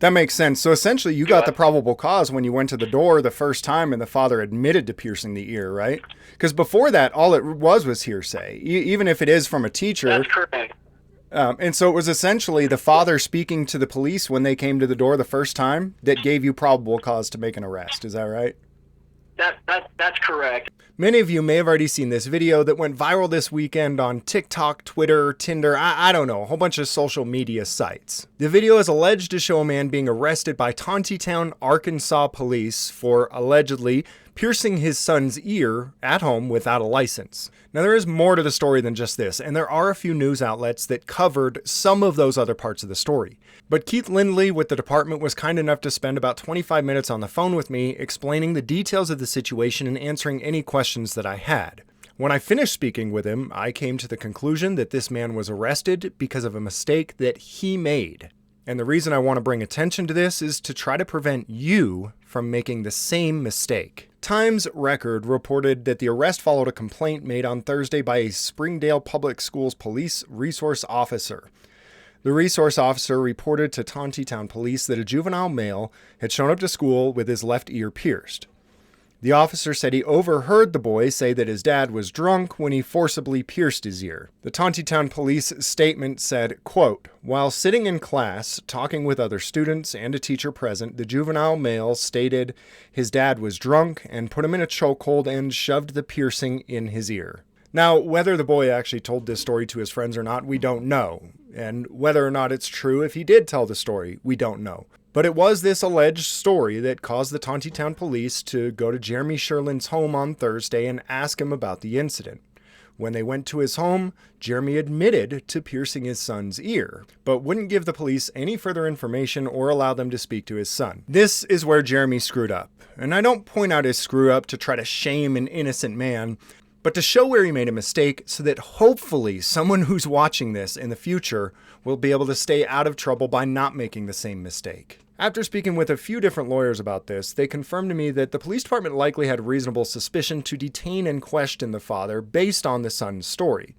That makes sense. So essentially, you got the probable cause when you went to the door the first time and the father admitted to piercing the ear, right? Because before that, all it was hearsay, even if it is from a teacher. That's correct. And so it was essentially the father speaking to the police when they came to the door the first time that gave you probable cause to make an arrest. Is that right? That's correct. Many of you may have already seen this video that went viral this weekend on TikTok, Twitter, Tinder, I don't know, a whole bunch of social media sites. The video is alleged to show a man being arrested by Tontitown, Arkansas police for allegedly piercing his son's ear at home without a license. Now, there is more to the story than just this, and there are a few news outlets that covered some of those other parts of the story. But Keith Lindley with the department was kind enough to spend about 25 minutes on the phone with me explaining the details of the situation and answering any questions that I had. When I finished speaking with him, I came to the conclusion that this man was arrested because of a mistake that he made. And the reason I want to bring attention to this is to try to prevent you from making the same mistake. Times Record reported that the arrest followed a complaint made on Thursday by a Springdale Public Schools police resource officer. The resource officer reported to Tontitown police that a juvenile male had shown up to school with his left ear pierced. The officer said he overheard the boy say that his dad was drunk when he forcibly pierced his ear. The Tontitown police statement said, quote, "While sitting in class, talking with other students and a teacher present, the juvenile male stated his dad was drunk and put him in a chokehold and shoved the piercing in his ear." Now, whether the boy actually told this story to his friends or not, we don't know. And whether or not it's true, if he did tell the story, we don't know. But it was this alleged story that caused the Tontitown police to go to Jeremy Sherlin's home on Thursday and ask him about the incident. When they went to his home, Jeremy admitted to piercing his son's ear, but wouldn't give the police any further information or allow them to speak to his son. This is where Jeremy screwed up. And I don't point out his screw up to try to shame an innocent man, but to show where he made a mistake so that hopefully someone who's watching this in the future will be able to stay out of trouble by not making the same mistake. After speaking with a few different lawyers about this, they confirmed to me that the police department likely had reasonable suspicion to detain and question the father based on the son's story,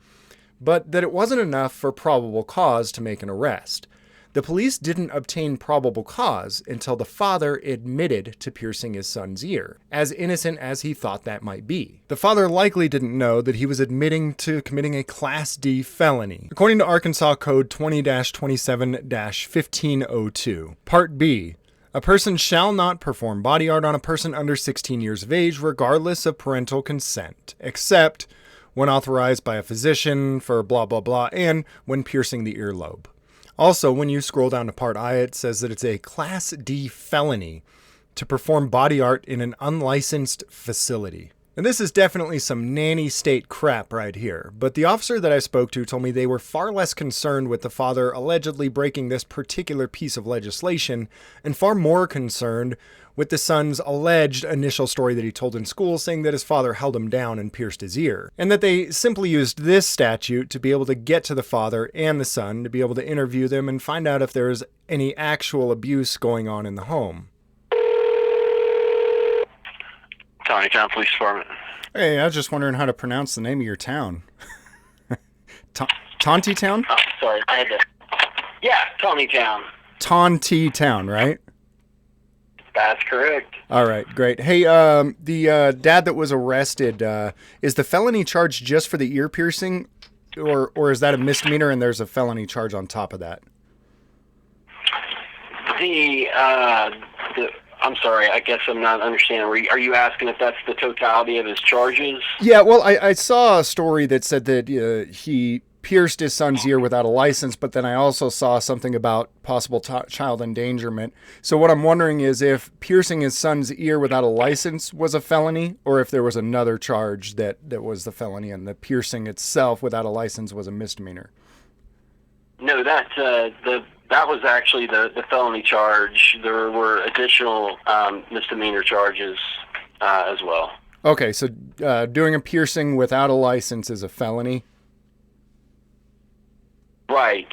but that it wasn't enough for probable cause to make an arrest. The police didn't obtain probable cause until the father admitted to piercing his son's ear, as innocent as he thought that might be. The father likely didn't know that he was admitting to committing a Class D felony. According to Arkansas Code 20-27-1502, Part B, a person shall not perform body art on a person under 16 years of age, regardless of parental consent, except when authorized by a physician for blah blah blah, and when piercing the earlobe. Also, when you scroll down to Part I, it says that it's a Class D felony to perform body art in an unlicensed facility. And this is definitely some nanny state crap right here, but the officer that I spoke to told me they were far less concerned with the father allegedly breaking this particular piece of legislation and far more concerned with the son's alleged initial story that he told in school, saying that his father held him down and pierced his ear, and that they simply used this statute to be able to get to the father and the son, to be able to interview them and find out if there's any actual abuse going on in the home. Tontitown Police Department. Hey, I was just wondering how to pronounce the name of your town. Tontitown? Oh, sorry, I had to. Yeah, Tontitown. Tontitown, right? That's correct. All right, great. Hey, the dad that was arrested, is the felony charge just for the ear piercing, or is that a misdemeanor and there's a felony charge on top of that? I'm sorry, I guess I'm not understanding. Are you asking if that's the totality of his charges? Yeah, well, I saw a story that said that he pierced his son's ear without a license, but then I also saw something about possible child endangerment. So what I'm wondering is if piercing his son's ear without a license was a felony, or if there was another charge that was the felony and the piercing itself without a license was a misdemeanor. No, that was actually the felony charge. There were additional misdemeanor charges as well. Okay, so doing a piercing without a license is a felony? Right.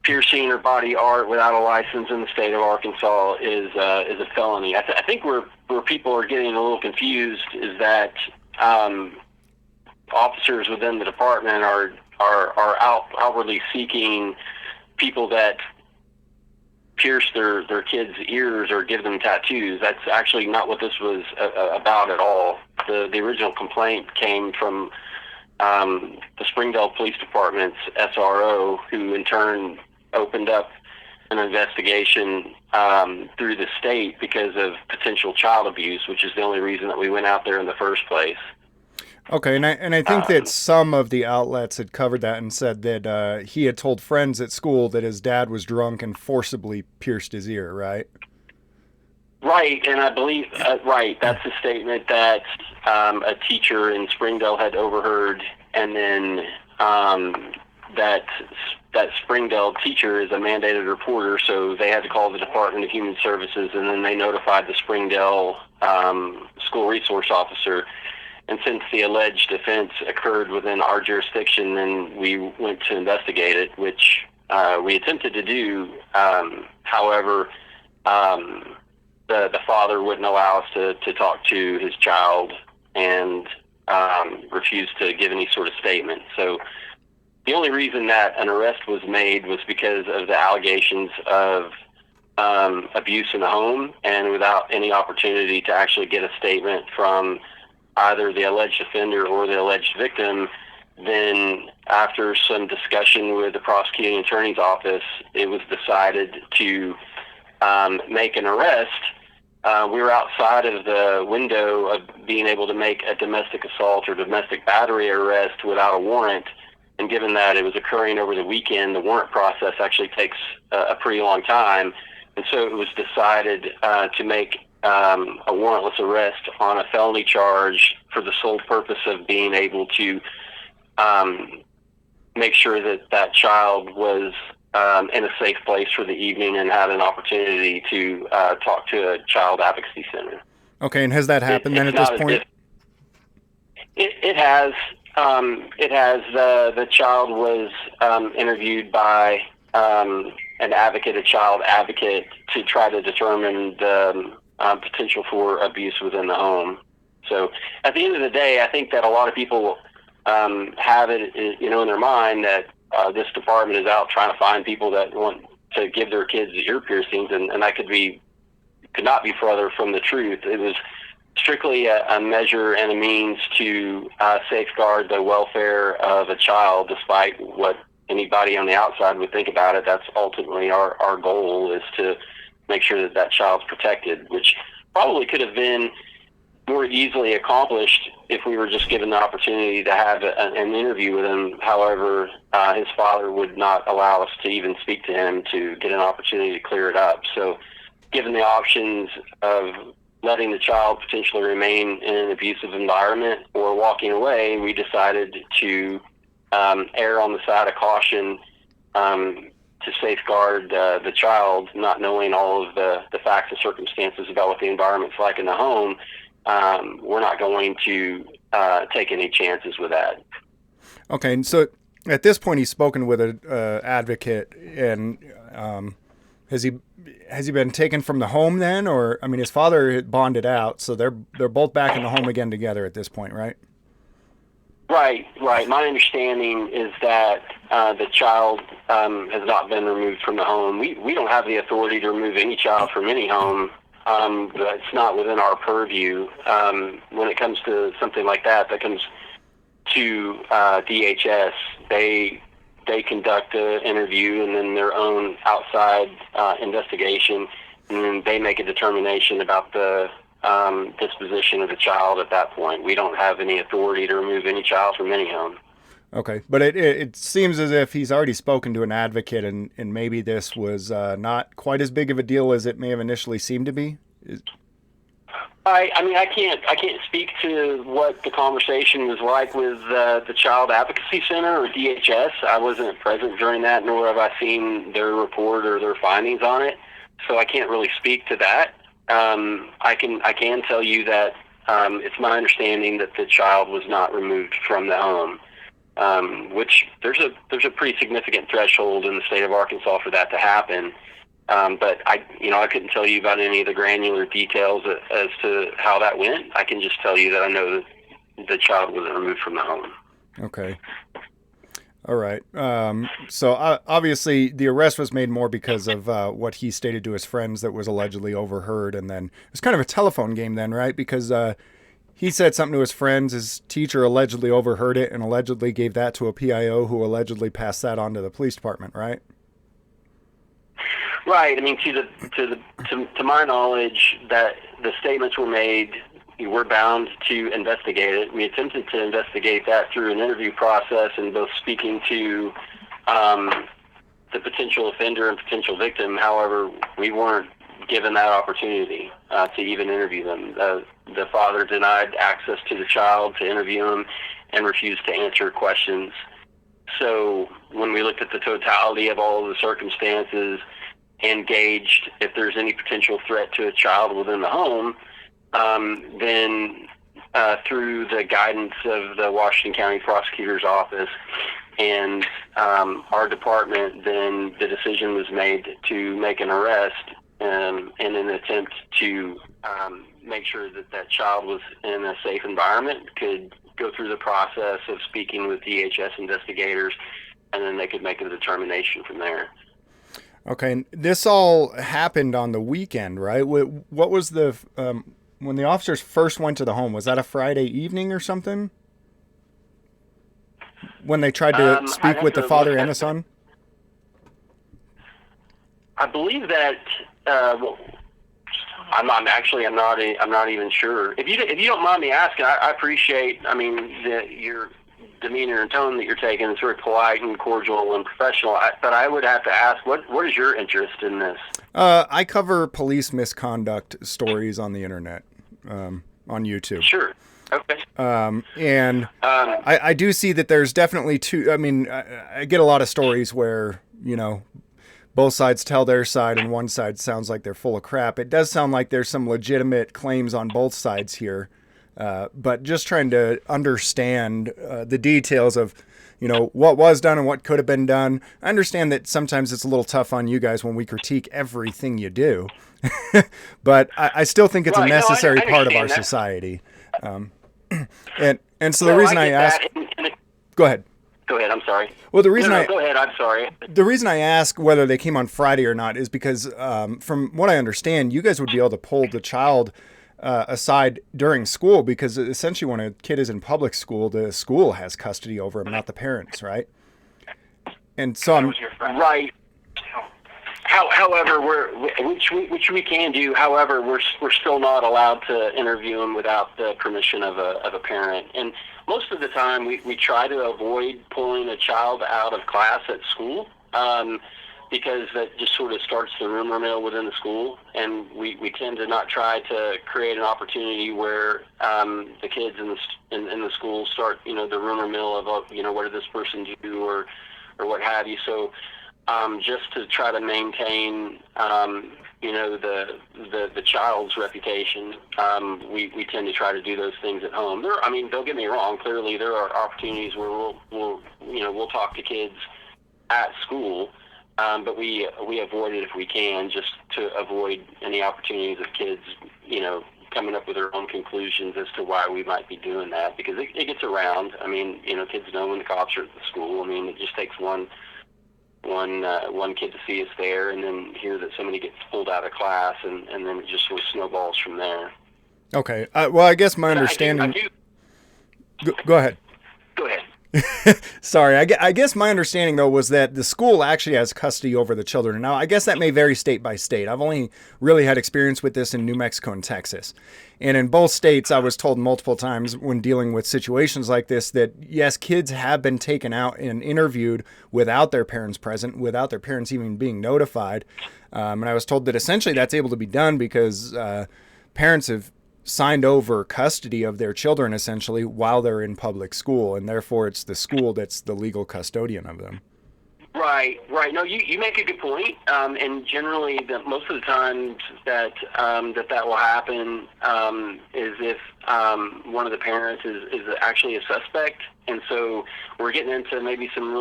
Piercing or body art without a license in the state of Arkansas is a felony. I think where people are getting a little confused is that officers within the department are outwardly seeking people that pierce their kids' ears or give them tattoos. That's actually not what this was about at all. The original complaint came from the Springdale Police Department's SRO, who in turn opened up an investigation through the state because of potential child abuse, which is the only reason that we went out there in the first place. Okay, and I think that some of the outlets had covered that and said that he had told friends at school that his dad was drunk and forcibly pierced his ear, right? Right, and I believe, right, that's a statement that a teacher in Springdale had overheard, and then that Springdale teacher is a mandated reporter, so they had to call the Department of Human Services, and then they notified the Springdale school resource officer. And since the alleged offense occurred within our jurisdiction, then we went to investigate it, which we attempted to do. However, the father wouldn't allow us to talk to his child and refused to give any sort of statement. So the only reason that an arrest was made was because of the allegations of abuse in the home, and without any opportunity to actually get a statement from either the alleged offender or the alleged victim, then after some discussion with the prosecuting attorney's office, it was decided to make an arrest. We were outside of the window of being able to make a domestic assault or domestic battery arrest without a warrant. And given that it was occurring over the weekend, the warrant process actually takes a pretty long time. And so it was decided to make a warrantless arrest on a felony charge for the sole purpose of being able to make sure that that child was in a safe place for the evening and had an opportunity to talk to a child advocacy center. Okay, and has that happened then at this point? It has. It has. The child was interviewed by an advocate, a child advocate, to try to determine the potential for abuse within the home. So at the end of the day, I think that a lot of people have it, in their mind that this department is out trying to find people that want to give their kids ear piercings, and that could not be further from the truth. It was strictly a measure and a means to safeguard the welfare of a child, despite what anybody on the outside would think about it. That's ultimately our goal, is to make sure that that child's protected, which probably could have been more easily accomplished if we were just given the opportunity to have an interview with him. However, his father would not allow us to even speak to him to get an opportunity to clear it up. So given the options of letting the child potentially remain in an abusive environment or walking away, we decided to err on the side of caution to safeguard the child, not knowing all of the facts and circumstances about what the environment's like in the home. We're not going to take any chances with that. Okay, and so at this point, he's spoken with an advocate, and has he been taken from the home then, or I mean, his father had bonded out, so they're both back in the home again together at this point, right? Right. My understanding is that the child has not been removed from the home. We don't have the authority to remove any child from any home. It's not within our purview. When it comes to something like that comes to DHS. They conduct an interview and then their own outside investigation, and then they make a determination about the disposition of the child at that point. We don't have any authority to remove any child from any home. Okay, but it seems as if he's already spoken to an advocate, and maybe this was not quite as big of a deal as it may have initially seemed to be. I can't speak to what the conversation was like with the Child Advocacy Center or DHS. I wasn't present during that, nor have I seen their report or their findings on it, so I can't really speak to that. I can tell you that it's my understanding that the child was not removed from the home, which there's a pretty significant threshold in the state of Arkansas for that to happen. But I couldn't tell you about any of the granular details as to how that went. I can just tell you that I know that the child wasn't removed from the home. Okay. All right. So obviously, the arrest was made more because of what he stated to his friends that was allegedly overheard, and then it was kind of a telephone game, then, right? Because he said something to his friends. His teacher allegedly overheard it and allegedly gave that to a PIO, who allegedly passed that on to the police department, right? Right. I mean, to my knowledge, that the statements were made. We're bound to investigate it. We attempted to investigate that through an interview process and both speaking to the potential offender and potential victim. However, we weren't given that opportunity to even interview them. The father denied access to the child to interview him and refused to answer questions. So when we looked at the totality of all of the circumstances and gauged if there's any potential threat to a child within the home, then through the guidance of the Washington County Prosecutor's Office and our department, then the decision was made to make an arrest in an attempt to make sure that that child was in a safe environment, could go through the process of speaking with DHS investigators, and then they could make a determination from there. Okay, and this all happened on the weekend, right? What was the when the officers first went to the home? Was that a Friday evening or something? When they tried to speak with the father and the son? I believe that. Well, I'm not even sure. If you don't mind me asking, I appreciate. I mean, your demeanor and tone that you're taking is very polite and cordial and professional. But I would have to ask, what is your interest in this? I cover police misconduct stories on the internet, on YouTube. Sure. Okay. And I do see that there's definitely two. I mean, I get a lot of stories where, both sides tell their side and one side sounds like they're full of crap. It does sound like there's some legitimate claims on both sides here. But just trying to understand the details of, what was done and what could have been done. I understand that sometimes it's a little tough on you guys when we critique everything you do, but I still think it's a necessary part of our society. And so the reason I ask, go ahead. Go ahead. I'm sorry. Well, the reason go ahead. I'm sorry. The reason I ask whether they came on Friday or not is because, from what I understand, you guys would be able to pull the child aside during school, because essentially when a kid is in public school, the school has custody over him, not the parents, right? And so I'm right. However, which we can do. However, we're still not allowed to interview him without the permission of a parent. And most of the time, we try to avoid pulling a child out of class at school, because that just sort of starts the rumor mill within the school, and we tend to not try to create an opportunity where the kids in the school start, the rumor mill of, what did this person do or what have you. So just to try to maintain, the child's reputation, we tend to try to do those things at home. Don't get me wrong. Clearly, there are opportunities where we'll talk to kids at school, but we avoid it if we can, just to avoid any opportunities of kids, coming up with their own conclusions as to why we might be doing that, because it gets around. Kids know when the cops are at the school. It just takes one kid to see us there, and then hear that somebody gets pulled out of class, and then it just sort of snowballs from there. Okay. Well, I guess my understanding. Go ahead. Go ahead. Sorry. I guess my understanding, though, was that the school actually has custody over the children. Now, I guess that may vary state by state. I've only really had experience with this in New Mexico and Texas. And in both states, I was told multiple times when dealing with situations like this that, yes, kids have been taken out and interviewed without their parents present, without their parents even being notified. And I was told that essentially that's able to be done because parents have signed over custody of their children essentially while they're in public school, and therefore it's the school that's the legal custodian of them. Right. No, you make a good point. And generally, most of the times that will happen is if one of the parents is actually a suspect, and so we're getting into maybe some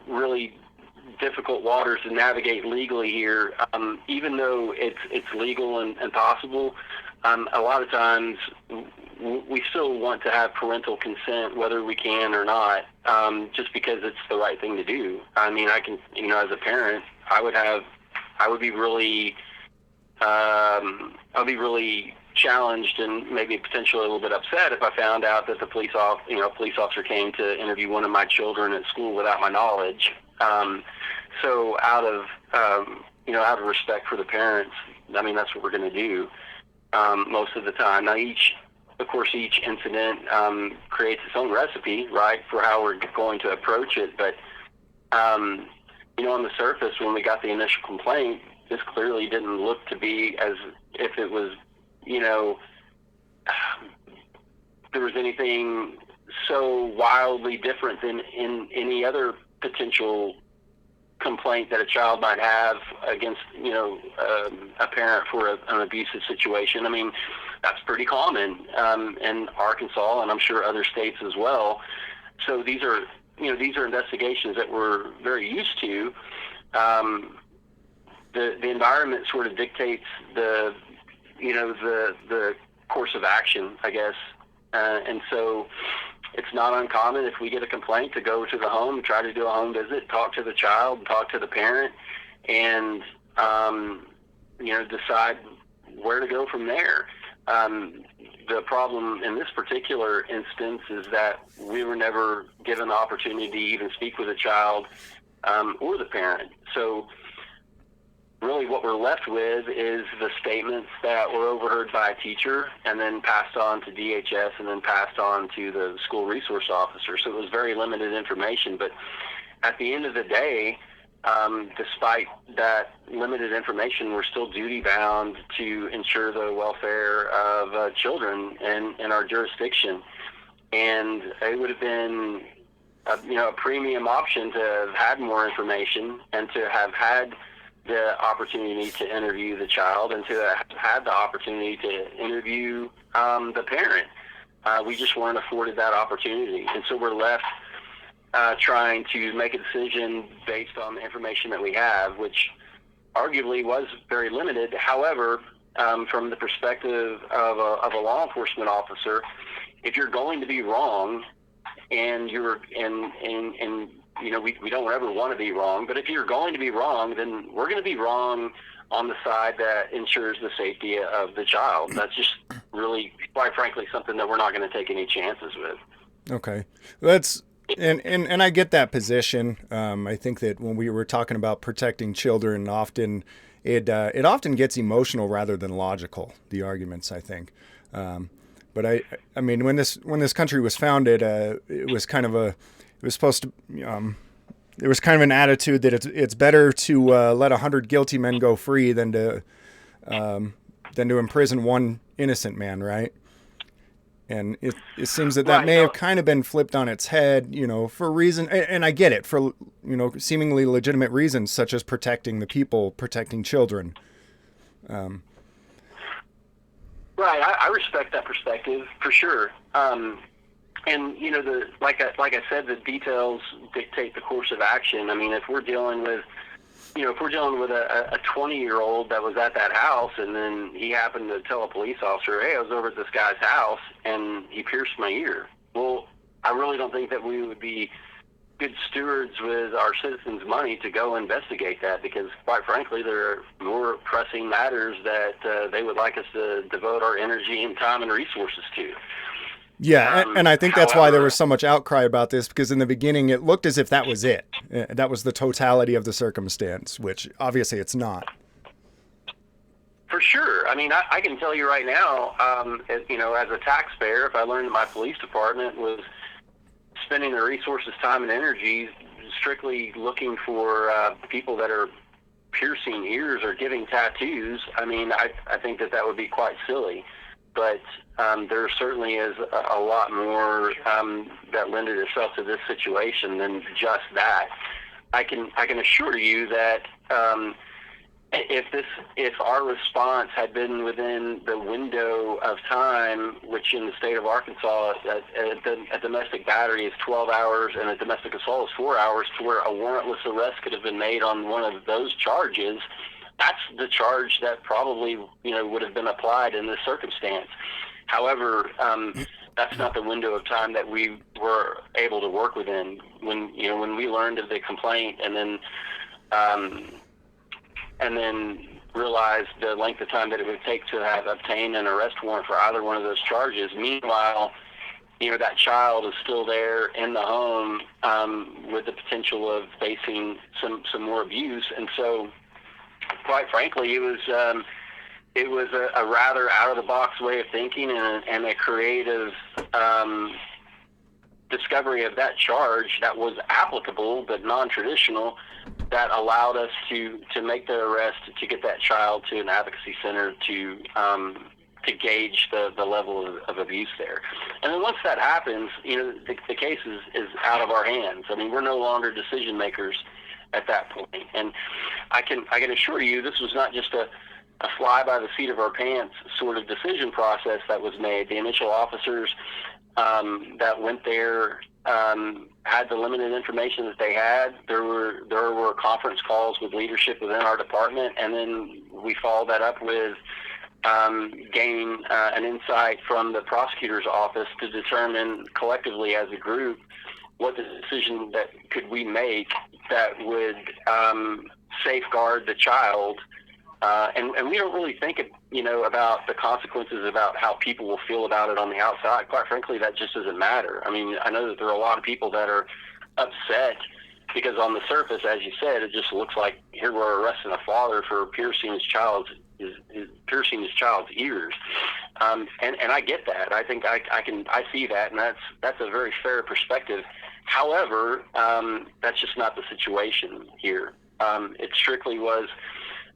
really difficult waters to navigate legally here. Even though it's legal and possible, a lot of times we still want to have parental consent, whether we can or not, just because it's the right thing to do. I mean, I can, as a parent, I would be really, I'd be really challenged and maybe potentially a little bit upset if I found out that the police officer came to interview one of my children at school without my knowledge. So out of respect for the parents, I mean, that's what we're going to do most of the time. Now, each incident creates its own recipe, right, for how we're going to approach it. But, on the surface, when we got the initial complaint, this clearly didn't look to be as if it was, there was anything so wildly different than in any other potential complaint that a child might have against, a parent for an abusive situation. I mean, that's pretty common in Arkansas, and I'm sure other states as well. So these are investigations that we're very used to. The environment sort of dictates the course of action, I guess, and so it's not uncommon if we get a complaint to go to the home, try to do a home visit, talk to the child, talk to the parent, and decide where to go from there. The problem in this particular instance is that we were never given the opportunity to even speak with the child or the parent. So really what we're left with is the statements that were overheard by a teacher and then passed on to DHS and then passed on to the school resource officer. So it was very limited information. But at the end of the day, despite that limited information, we're still duty-bound to ensure the welfare of children in our jurisdiction. And it would have been a premium option to have had more information and to have had the opportunity to interview the child and to have had the opportunity to interview the parent. We just weren't afforded that opportunity. And so we're left trying to make a decision based on the information that we have, which arguably was very limited. However, from the perspective of a law enforcement officer, if you're going to be wrong, and we don't ever want to be wrong, but if you're going to be wrong, then we're going to be wrong on the side that ensures the safety of the child. That's just really, quite frankly, something that we're not going to take any chances with. Okay. And I get that position. I think that when we were talking about protecting children, often it often gets emotional rather than logical, the arguments, I think. But I mean, when this country was founded, it was kind of there was kind of an attitude that it's better to let 100 guilty men go free than to imprison one innocent man, right? And it seems that may have kind of been flipped on its head, for a reason, and I get it, for seemingly legitimate reasons such as protecting the people, protecting children. Right, I respect that perspective for sure. And like I said, the details dictate the course of action. I mean, if we're dealing with a 20-year-old that was at that house, and then he happened to tell a police officer, "Hey, I was over at this guy's house and he pierced my ear." Well, I really don't think that we would be good stewards with our citizens' money to go investigate that, because quite frankly, there are more pressing matters that they would like us to devote our energy and time and resources to. Yeah, and I think that's why there was so much outcry about this, because in the beginning it looked as if that was it. That was the totality of the circumstance, which obviously it's not. For sure. I mean, I can tell you right now, as a taxpayer, if I learned that my police department was spending their resources, time, and energy strictly looking for people that are piercing ears or giving tattoos, I mean, I think that would be quite silly. But there certainly is a lot more that lended itself to this situation than just that. I can assure you that if our response had been within the window of time, which in the state of Arkansas, a domestic battery is 12 hours and a domestic assault is 4 hours, to where a warrantless arrest could have been made on one of those charges, that's the charge that probably would have been applied in this circumstance. However, that's not the window of time that we were able to work within. When we learned of the complaint, and then realized the length of time that it would take to have obtained an arrest warrant for either one of those charges. Meanwhile, that child is still there in the home, with the potential of facing some more abuse. And so, quite frankly, it was a rather out-of-the-box way of thinking, and a creative discovery of that charge that was applicable but non-traditional, that allowed us to make the arrest, to get that child to an advocacy center to gauge the level of abuse there. And then once that happens, the case is out of our hands. I mean, we're no longer decision makers at that point. And I can assure you, this was not just a fly by the seat of our pants sort of decision process that was made. The initial officers that went there had the limited information that they had. There were conference calls with leadership within our department, and then we followed that up with gaining an insight from the prosecutor's office to determine collectively as a group what the decision that could we make that would safeguard the child. And we don't really think, about the consequences, about how people will feel about it on the outside. Quite frankly, that just doesn't matter. I mean, I know that there are a lot of people that are upset because on the surface, as you said, it just looks like here we're arresting a father for piercing his child's ears. And I get that. I think I see that, and that's a very fair perspective. However, that's just not the situation here. It strictly was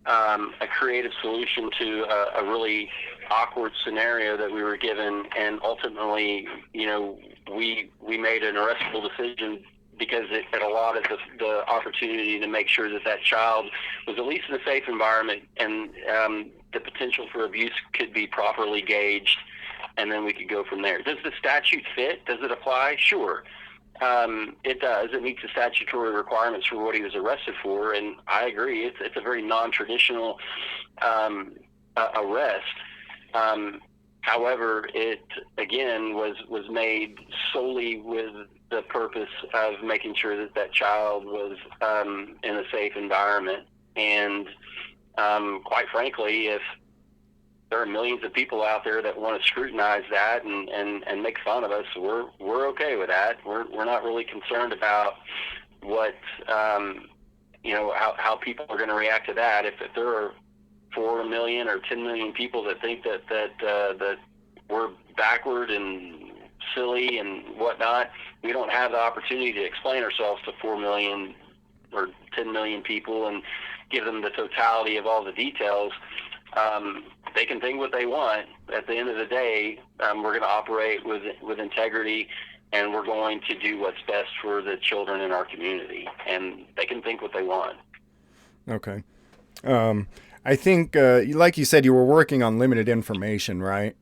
a creative solution to a really awkward scenario that we were given, and ultimately, we made an arrestable decision because it allowed us the opportunity to make sure that child was at least in a safe environment, and the potential for abuse could be properly gauged, and then we could go from there. Does the statute fit? Does it apply? Sure. It does. It meets the statutory requirements for what he was arrested for, and I agree. It's a very non-traditional arrest. However, it again was made solely with the purpose of making sure that child was in a safe environment. And quite frankly, if there are millions of people out there that want to scrutinize that and make fun of us, we're okay with that. We're not really concerned about what how people are going to react to that. If there are 4 million or 10 million people that think that we're backward and silly and whatnot, we don't have the opportunity to explain ourselves to 4 million or 10 million people and give them the totality of all the details. They can think what they want. At the end of the day, we're going to operate with integrity, and we're going to do what's best for the children in our community. And they can think what they want. Okay. I think, like you said, you were working on limited information, right?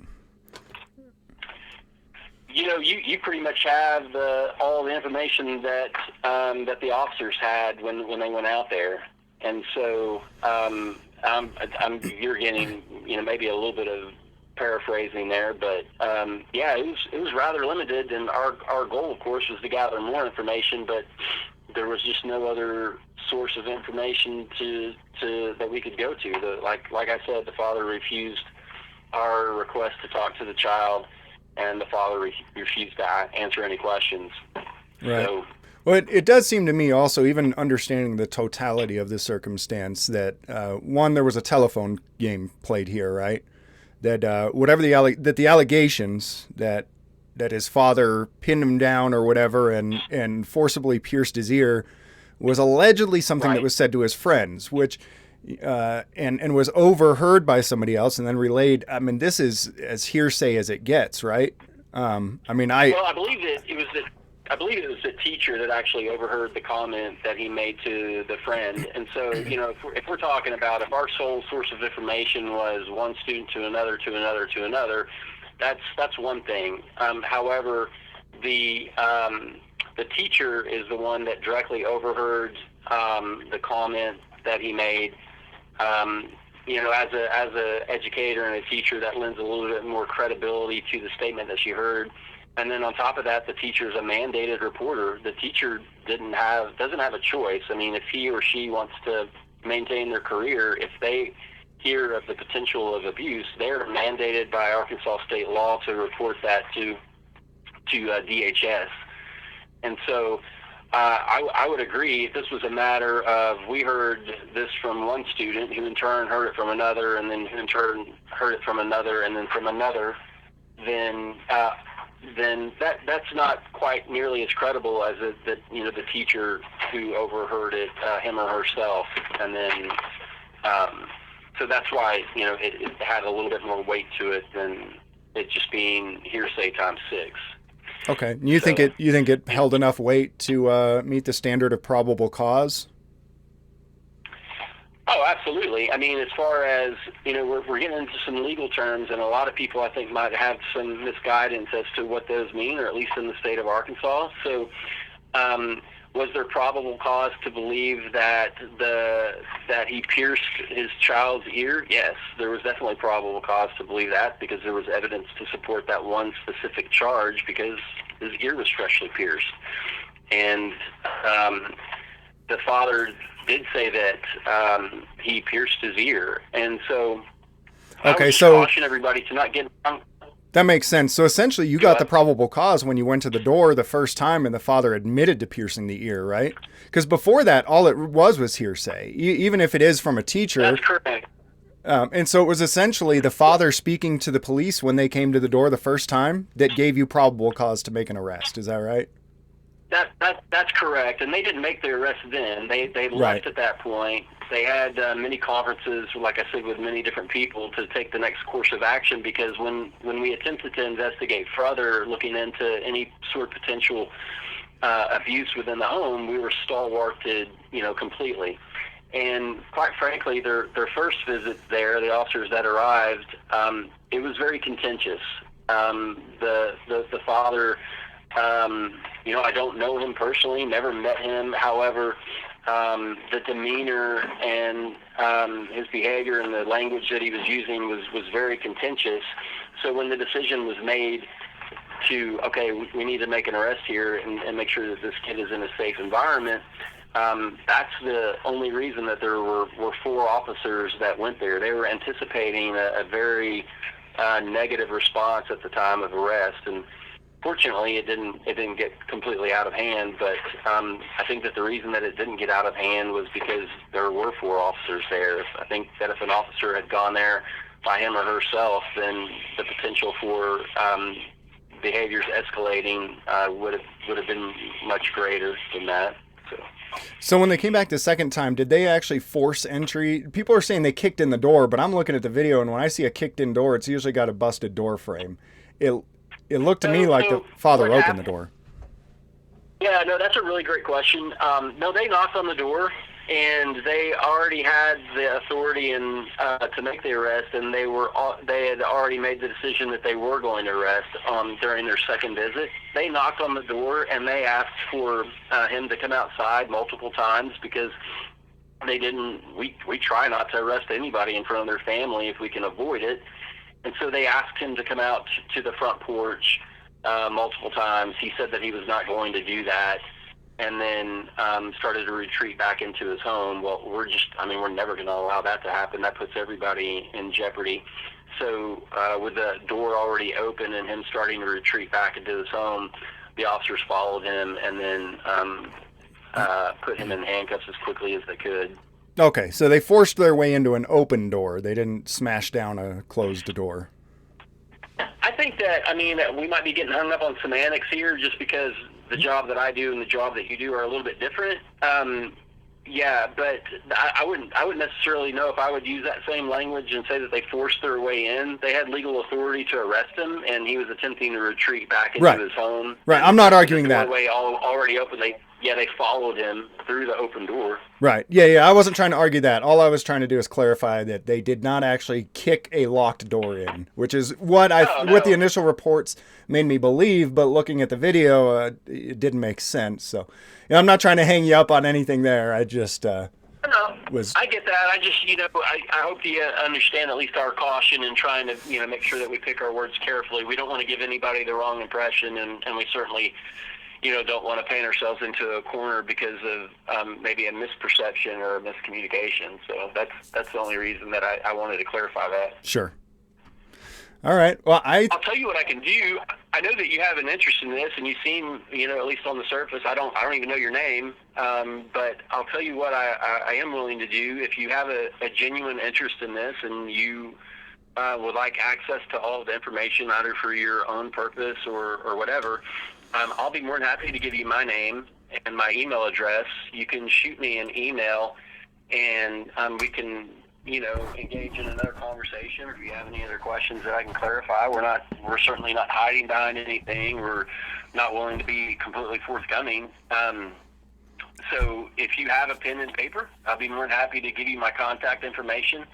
You pretty much have all the information that the officers had when they went out there, and so you're getting maybe a little bit of paraphrasing there, but it was rather limited, and our goal, of course, was to gather more information, but there was just no other source of information that we could go to. Like I said, the father refused our request to talk to the child, and the father refused to answer any questions. Right. So, well, it does seem to me also, even understanding the totality of the circumstance, that one, there was a telephone game played here, right? That whatever the allegations that his father pinned him down or whatever and forcibly pierced his ear was allegedly something right. that was said to his friends, which and was overheard by somebody else and then relayed. I mean, this is as hearsay as it gets, right? I believe it was the teacher that actually overheard the comment that he made to the friend. And so, if we're talking about if our sole source of information was one student to another, to another, to another, that's one thing. However, the teacher is the one that directly overheard the comment that he made. as a educator and a teacher, that lends a little bit more credibility to the statement that she heard. And then on top of that, the teacher's a mandated reporter. The teacher doesn't have a choice. I mean, if he or she wants to maintain their career, if they hear of the potential of abuse, they're mandated by Arkansas state law to report that to DHS. And so I would agree, if this was a matter of, we heard this from one student who in turn heard it from another, and then who in turn heard it from another, and then from another, then that's not quite nearly as credible as the teacher who overheard it, him or herself. And then so that's why it had a little bit more weight to it than it just being hearsay times 6. Okay. You think it held enough weight to meet the standard of probable cause? Oh, absolutely. I mean, as far as, we're getting into some legal terms, and a lot of people, I think, might have some misguidance as to what those mean, or at least in the state of Arkansas. So was there probable cause to believe that he pierced his child's ear? Yes, there was definitely probable cause to believe that, because there was evidence to support that one specific charge, because his ear was freshly pierced. And the father did say that he pierced his ear. And so I would just caution everybody to not get wrong. That makes sense. So essentially you got the probable cause when you went to the door the first time and the father admitted to piercing the ear, right? Because before that, all it was hearsay, even if it is from a teacher. That's correct. And so it was essentially the father speaking to the police when they came to the door the first time that gave you probable cause to make an arrest. Is that right? That's correct. And they didn't make the arrest then. They left Right. at that point. They had many conferences, like I said, with many different people to take the next course of action, because when we attempted to investigate further, looking into any sort of potential abuse within the home, we were stalwarted, completely. And quite frankly, their first visit there, the officers that arrived, it was very contentious. The father, I don't know him personally, never met him. However, the demeanor and his behavior and the language that he was using was very contentious. So when the decision was made to, okay, we need to make an arrest here and make sure that this kid is in a safe environment, that's the only reason that there were 4 officers that went there. They were anticipating a very negative response at the time of arrest, and fortunately it didn't get completely out of hand. But I think that the reason that it didn't get out of hand was because there were 4 officers there. I think that if an officer had gone there by him or herself, then the potential for behaviors escalating would have been much greater than that. So when they came back the second time, did they actually force entry? People are saying they kicked in the door, but I'm looking at the video, and when I see a kicked in door, it's usually got a busted door frame. It looked to me like the father opened the door. Yeah, no, that's a really great question. No, they knocked on the door, and they already had the authority to make the arrest, and they had already made the decision that they were going to arrest during their second visit. They knocked on the door, and they asked for him to come outside multiple times, because they didn't. We try not to arrest anybody in front of their family if we can avoid it. And so they asked him to come out to the front porch multiple times. He said that he was not going to do that, and then started to retreat back into his home. Well, we're never going to allow that to happen. That puts everybody in jeopardy. So with the door already open and him starting to retreat back into his home, the officers followed him and then put him in handcuffs as quickly as they could. Okay, so they forced their way into an open door. They didn't smash down a closed door. I think that, we might be getting hung up on semantics here, just because the job that I do and the job that you do are a little bit different. Yeah, but I wouldn't necessarily know if I would use that same language and say that they forced their way in. They had legal authority to arrest him, and he was attempting to retreat back into his home. Right, I'm not arguing that. The doorway already open. They followed him through the open door. Right. Yeah, I wasn't trying to argue that. All I was trying to do is clarify that they did not actually kick a locked door in, which is what what the initial reports made me believe, but looking at the video, it didn't make sense. So I'm not trying to hang you up on anything there. I just... No, No, was. I get that. I just, I hope you understand at least our caution in trying to, make sure that we pick our words carefully. We don't want to give anybody the wrong impression, and we certainly, don't want to paint ourselves into a corner because of maybe a misperception or a miscommunication. So that's the only reason that I wanted to clarify that. Sure. All right. Well, I'll tell you what I can do. I know that you have an interest in this, and you seem, at least on the surface, I don't even know your name, but I'll tell you what I am willing to do. If you have a genuine interest in this, and you would like access to all of the information, either for your own purpose or whatever, I'll be more than happy to give you my name and my email address. You can shoot me an email, and we can engage in another conversation, or if you have any other questions that I can clarify. We're certainly not hiding behind anything. We're not willing to be completely forthcoming. So if you have a pen and paper, I'll be more than happy to give you my contact information.